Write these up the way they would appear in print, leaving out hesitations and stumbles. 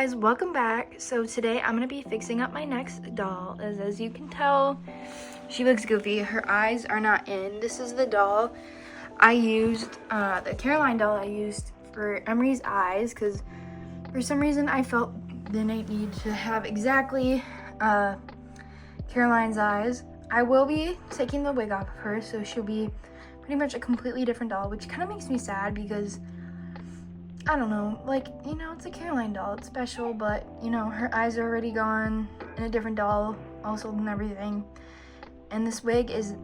guys, welcome back. So today I'm gonna be fixing up my next doll. As you can tell, she looks goofy. Her eyes are not in. This is the doll I used, the Caroline doll I used for Emery's eyes, because for some reason I felt the need to have exactly Caroline's eyes. I will be taking the wig off of her, so she'll be pretty much a completely different doll, which kind of makes me sad because I don't know, like, you know, it's a Caroline doll, it's special, but, you know, her eyes are already gone in a different doll, all sold and everything. And this wig is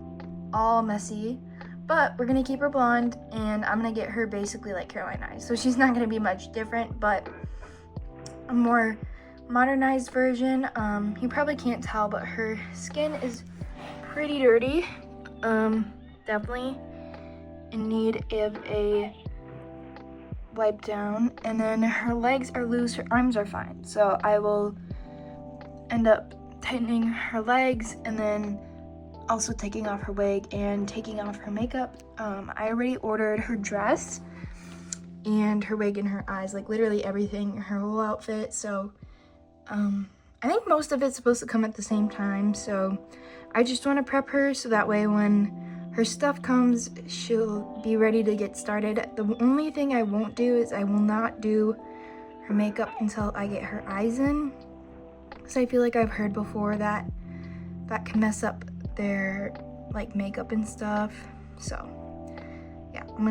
all messy, but we're gonna keep her blonde, and I'm gonna get her basically like Caroline eyes. So she's not gonna be much different, but a more modernized version. You probably can't tell, but her skin is pretty dirty. Definitely in need of a wipe down, and then her legs are loose, her arms are fine, so I will end up tightening her legs and then also taking off her wig and taking off her makeup. I already ordered her dress and her wig and her eyes, like literally everything, her whole outfit. So I think most of it's supposed to come at the same time, so I just want to prep her so that way when her stuff comes, she'll be ready to get started. The only thing I won't do is I will not do her makeup until I get her eyes in. So I feel like I've heard before that that can mess up their like makeup and stuff. So yeah, I'm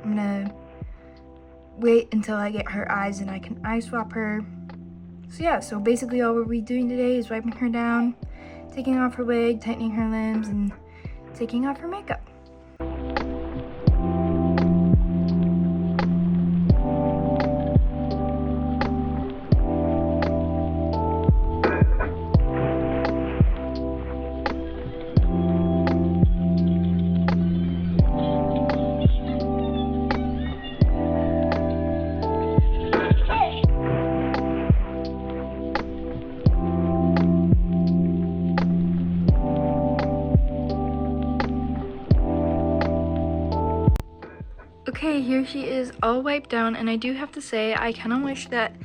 gonna wait until I get her eyes and I can eye swap her. So yeah, so basically all we'll be doing today is wiping her down, taking off her wig, tightening her limbs, and taking off her makeup. Okay, here she is all wiped down, and I do have to say I kind of wish that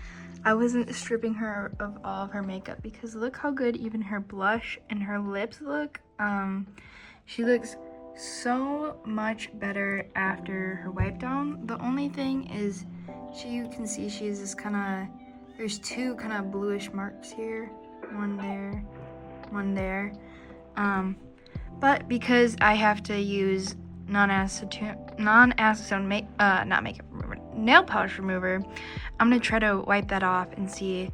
I wasn't stripping her of all of her makeup, because look how good even her blush and her lips look. She looks so much better after her wipe down. The only thing is you can see she has this kind of, there's two kind of bluish marks here, one there, one there. But because I have to use non-acetone nail polish remover, I'm gonna try to wipe that off and see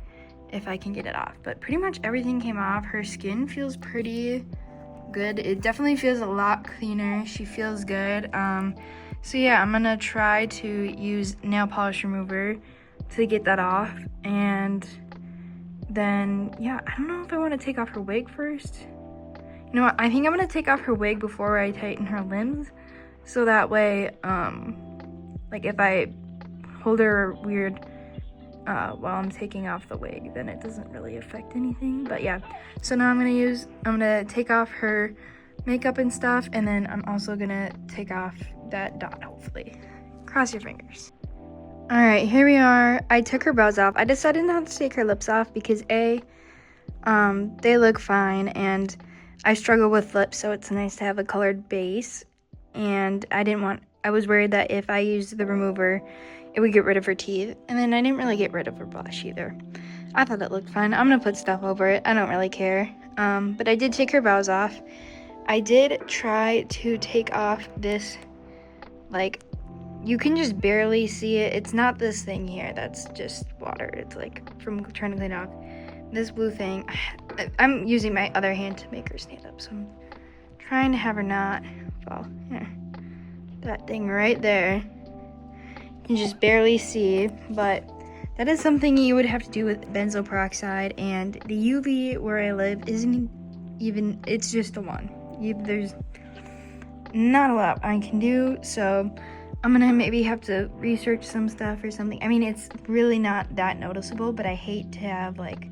if I can get it off. But pretty much everything came off. Her skin feels pretty good. It definitely feels a lot cleaner. She feels good. So yeah, I'm gonna try to use nail polish remover to get that off, and then yeah, I don't know if I want to take off her wig first. You know what, I think I'm gonna take off her wig before I tighten her limbs, so that way, like if I hold her weird while I'm taking off the wig, then it doesn't really affect anything. But yeah, so now I'm gonna take off her makeup and stuff, and then I'm also gonna take off that dot, hopefully. Cross your fingers. All right, here we are. I took her brows off. I decided not to take her lips off because they look fine, and I struggle with lips, so it's nice to have a colored base. And I was worried that if I used the remover, it would get rid of her teeth. And then I didn't really get rid of her blush either. I thought it looked fun. I'm gonna put stuff over it. I don't really care. But I did take her brows off. I did try to take off this, like, you can just barely see it. It's not this thing here that's just water. It's like from trying to clean off this blue thing. I'm using my other hand to make her stand up, so I'm trying to have her not fall. Here. That thing right there. You can just barely see, but that is something you would have to do with benzoyl peroxide, and the UV where I live isn't even, it's just the one. There's not a lot I can do, so I'm gonna maybe have to research some stuff or something. I mean, it's really not that noticeable, but I hate to have like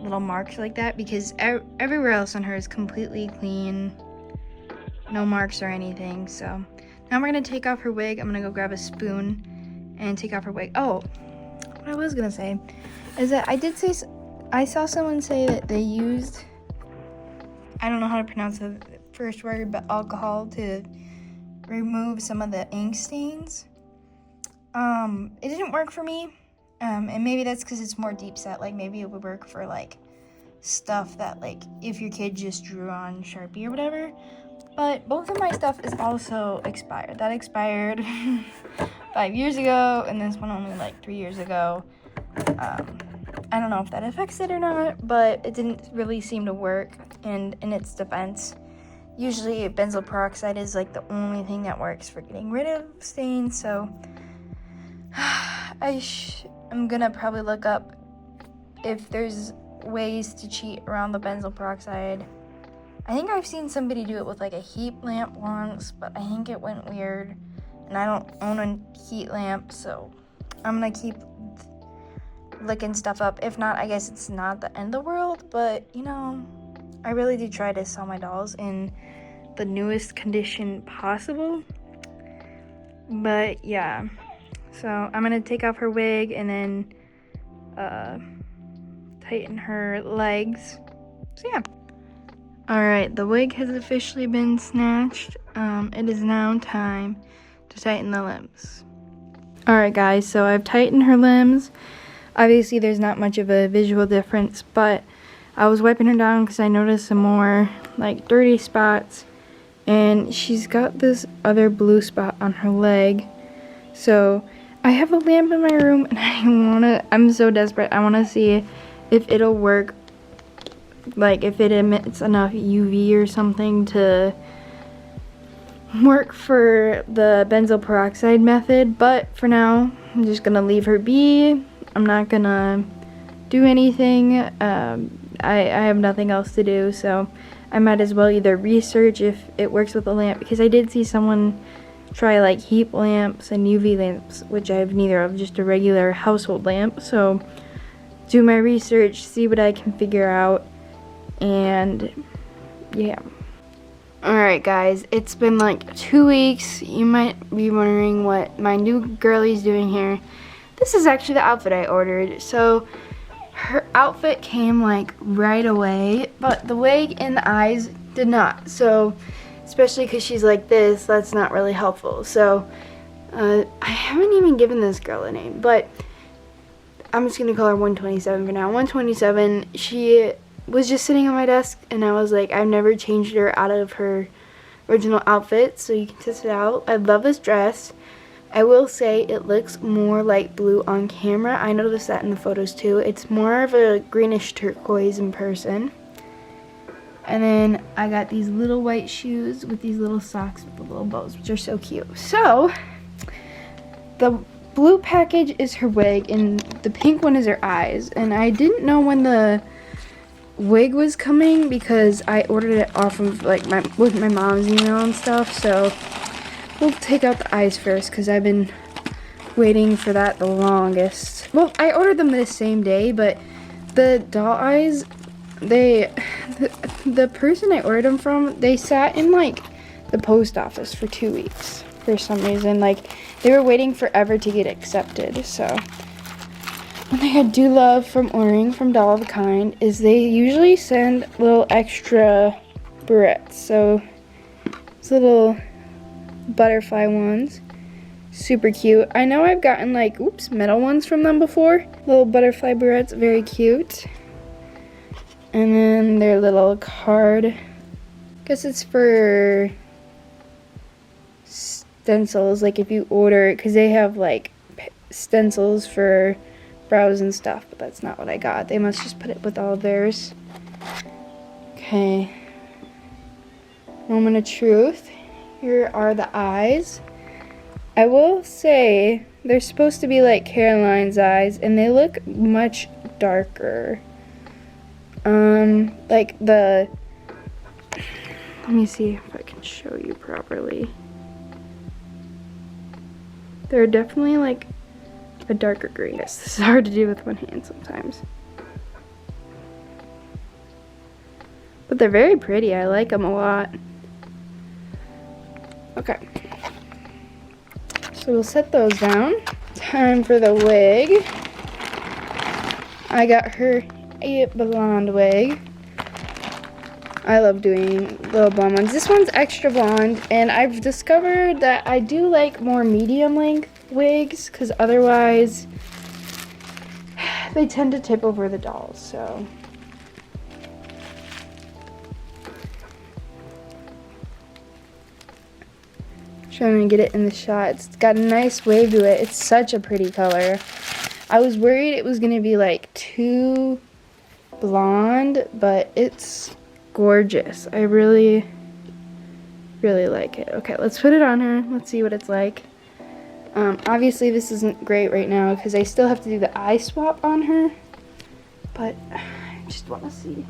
little marks like that, because everywhere else on her is completely clean, no marks or anything. So now we're gonna take off her wig. I'm gonna go grab a spoon and take off her wig. Oh, what I was gonna say is that I saw someone say that they used, I don't know how to pronounce the first word, but alcohol to remove some of the ink stains. It didn't work for me, and maybe that's because it's more deep set. Like, maybe it would work for like stuff that, like, if your kid just drew on Sharpie or whatever. But both of my stuff is also expired. That expired 5 years ago, and this one only like 3 years ago. I don't know if that affects it or not, but it didn't really seem to work. And in its defense, usually benzoyl peroxide is like the only thing that works for getting rid of stains. So I'm gonna probably look up if there's ways to cheat around the benzoyl peroxide. I think I've seen somebody do it with like a heat lamp once, but I think it went weird, and I don't own a heat lamp, so I'm gonna keep looking stuff up. If not, I guess it's not the end of the world, but you know, I really do try to sell my dolls in the newest condition possible. But yeah, so I'm gonna take off her wig and then tighten her legs. So yeah. Alright, the wig has officially been snatched. It is now time to tighten the limbs. Alright guys, so I've tightened her limbs. Obviously there's not much of a visual difference, but I was wiping her down because I noticed some more like dirty spots, and she's got this other blue spot on her leg. So I have a lamp in my room, and I'm so desperate. I wanna see if it'll work, like if it emits enough UV or something to work for the benzoyl peroxide method. But for now, I'm just gonna leave her be. I'm not gonna do anything. I have nothing else to do, so I might as well either research if it works with a lamp, because I did see someone try like heat lamps and UV lamps, which I have neither of, just a regular household lamp. So do my research, see what I can figure out, and yeah. Alright guys, it's been like 2 weeks. You might be wondering what my new girlie's doing here. This is actually the outfit I ordered. So her outfit came like right away, but the wig and the eyes did not. So especially because she's like this, that's not really helpful. So I haven't even given this girl a name, but I'm just gonna call her 127 for now. 127, she was just sitting on my desk, and I was like, I've never changed her out of her original outfit, so you can test it out. I love this dress. I will say it looks more light blue on camera. I noticed that in the photos too. It's more of a greenish turquoise in person. And then I got these little white shoes with these little socks with the little bows, which are so cute. So the blue package is her wig, and the pink one is her eyes. And I didn't know when the wig was coming because I ordered it off of like with my mom's email and stuff. So we'll take out the eyes first because I've been waiting for that the longest. Well, I ordered them the same day, but the doll eyes, the person I ordered them from, they sat in like the post office for 2 weeks for some reason. Like they were waiting forever to get accepted. So one thing I do love from ordering from DollorNothing is they usually send little extra barrettes. So these little butterfly ones, super cute. I know I've gotten like metal ones from them before. Little butterfly barrettes, very cute. And then their little card, guess it's for stencils, like if you order it, because they have like stencils for brows and stuff, but that's not what I got. They must just put it with all of theirs. Okay, moment of truth. Here are the eyes. I will say they're supposed to be like Caroline's eyes, and they look much darker. Like let me see if I can show you properly. They're definitely like a darker green. This is hard to do with one hand sometimes. But they're very pretty. I like them a lot. Okay. So we'll set those down. Time for the wig. I got her a blonde wig. I love doing little blonde ones. This one's extra blonde, and I've discovered that I do like more medium length wigs because otherwise they tend to tip over the dolls. So trying to get it in the shot. It's got a nice wave to it. It's such a pretty color. I was worried it was gonna be like too blonde, but it's gorgeous. I really like it. Okay, let's put it on her. Let's see what it's like. Obviously this isn't great right now because I still have to do the eye swap on her, but I just want to see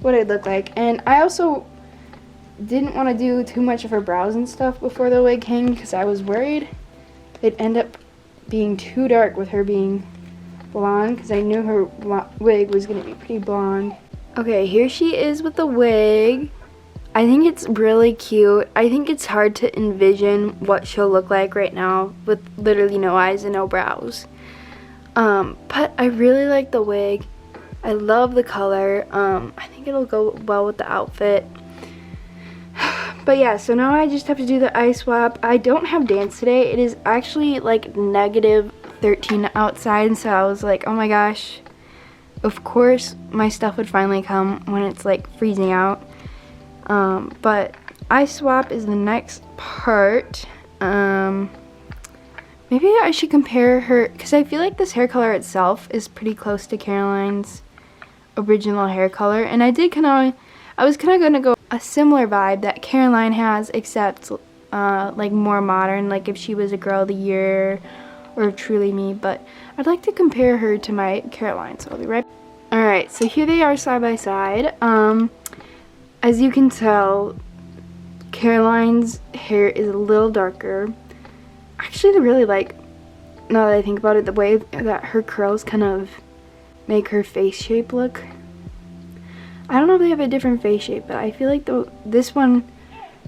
what it looked like. And I also didn't want to do too much of her brows and stuff before the wig hang because I was worried it'd end up being too dark with her being blonde because I knew her wig was going to be pretty blonde. Okay, here she is with the wig. I think it's really cute. I think it's hard to envision what she'll look like right now with literally no eyes and no brows. But I really like the wig. I love the color. I think it'll go well with the outfit. But yeah, so now I just have to do the eye swap. I don't have dance today. It is actually like -13 outside, so I was like, oh my gosh. Of course, my stuff would finally come when it's like freezing out. But eye swap is the next part. Maybe I should compare her, because I feel like this hair color itself is pretty close to Caroline's original hair color. And I was kind of going to go a similar vibe that Caroline has, except like more modern, like if she was a girl of the year or truly me. But I'd like to compare her to my Caroline, so I'll be right back. Alright, so here they are side by side. As you can tell, Caroline's hair is a little darker. Actually, I really like, now that I think about it, the way that her curls kind of make her face shape look. I don't know if they have a different face shape, but I feel like this one,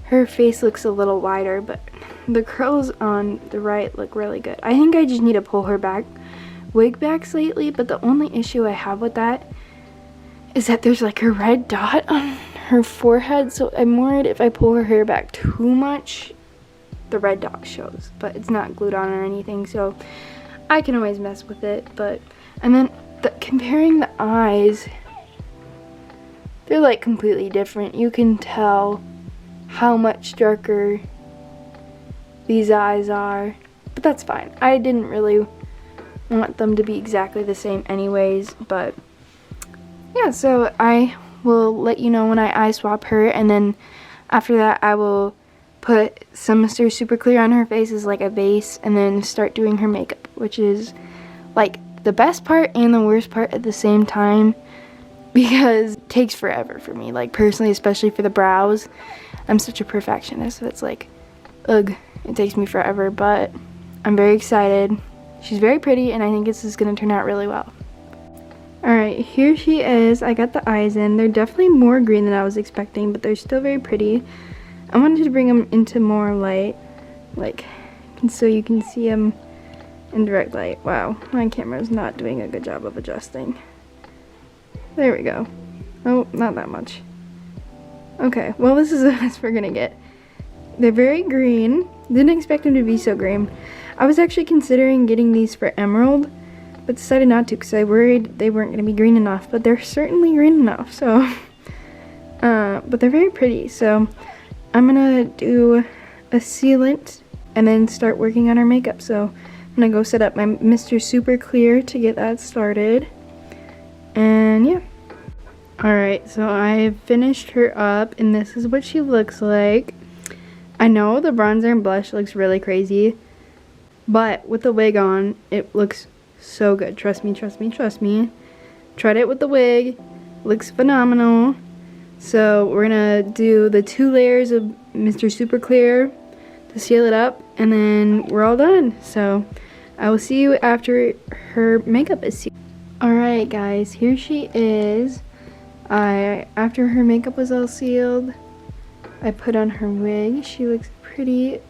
her face looks a little wider, but the curls on the right look really good. I think I just need to pull her wig back slightly, but the only issue I have with that is that there's like a red dot on her forehead, so I'm worried if I pull her hair back too much, the red dot shows. But it's not glued on or anything, so I can always mess with it. And then comparing the eyes, they're like completely different. You can tell how much darker these eyes are, but that's fine. I didn't really want them to be exactly the same anyways, but yeah, so I will let you know when I eye swap her, and then after that I will put some Mr. Super Clear on her face as like a base, and then start doing her makeup, which is like the best part and the worst part at the same time, because it takes forever for me, like personally, especially for the brows. I'm such a perfectionist, so it's like, ugh, it takes me forever, but I'm very excited. She's very pretty, and I think this is going to turn out really well. Alright, here she is. I got the eyes in. They're definitely more green than I was expecting, but they're still very pretty. I wanted to bring them into more light, like, so you can see them in direct light. Wow, my camera's not doing a good job of adjusting. There we go. Oh, not that much. Okay, well, this is the best we're gonna get. They're very green. Didn't expect them to be so green. I was actually considering getting these for emerald, but decided not to because I worried they weren't going to be green enough, but they're certainly green enough, so but they're very pretty. So I'm gonna do a sealant and then start working on our makeup. So I'm gonna go set up my Mr. Super Clear to get that started, and yeah. Alright, so I finished her up, and this is what she looks like. I know the bronzer and blush looks really crazy, but with the wig on, it looks so good. Trust me, trust me, trust me. Tried it with the wig. Looks phenomenal. So we're gonna do the 2 layers of Mr. Super Clear to seal it up, and then we're all done. So I will see you after her makeup is sealed. Alright guys, here she is. After her makeup was all sealed, I put on her wig. She looks pretty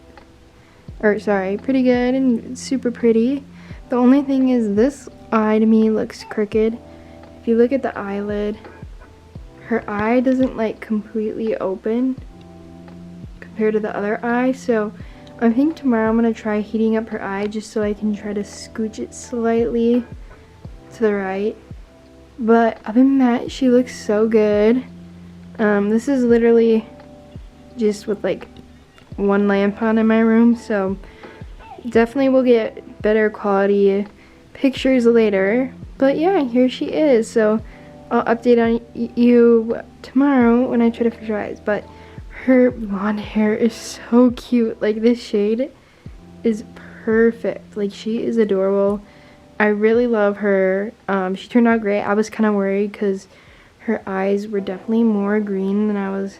good and super pretty. The only thing is this eye to me looks crooked. If you look at the eyelid, her eye doesn't like completely open compared to the other eye, so I think tomorrow I'm gonna try heating up her eye just so I can try to scooch it slightly to the right. But other than that, she looks so good. This is literally just with like one lamp on in my room, so definitely will get better quality pictures later. But yeah, here she is. So I'll update on you tomorrow when I try to fix her eyes. But her blonde hair is so cute. Like, this shade is perfect. Like, she is adorable. I really love her. She turned out great. I was kind of worried because her eyes were definitely more green than I was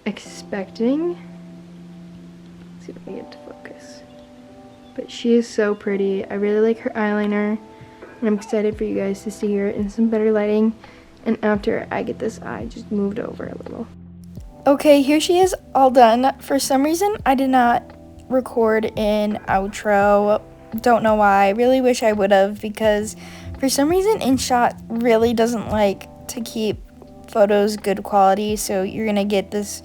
expecting. Let's see if I can get to focus. But she is so pretty. I really like her eyeliner. And I'm excited for you guys to see her in some better lighting. And after I get this eye just moved over a little. Okay, here she is all done. For some reason, I did not record an outro. Don't know why. I really wish I would have, because for some reason InShot really doesn't like to keep photos good quality, so you're gonna get this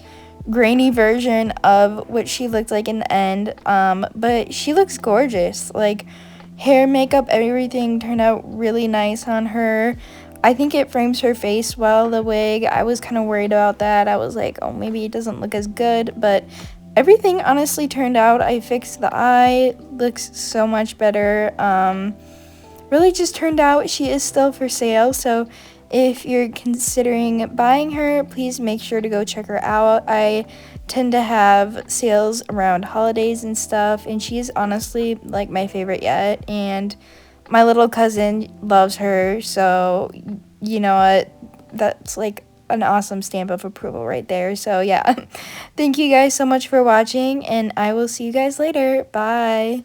grainy version of what she looked like in the end. But she looks gorgeous. Like, hair, makeup, everything turned out really nice on her. I think it frames her face well, the wig. I was kind of worried about that. I was like, oh, maybe it doesn't look as good, but everything honestly turned out. I fixed the eye, looks so much better. Really just turned out. She is still for sale, so if you're considering buying her, please make sure to go check her out. I tend to have sales around holidays and stuff, and she's honestly like my favorite yet. And my little cousin loves her, so you know what? That's like an awesome stamp of approval right there. So yeah, thank you guys so much for watching, and I will see you guys later. Bye.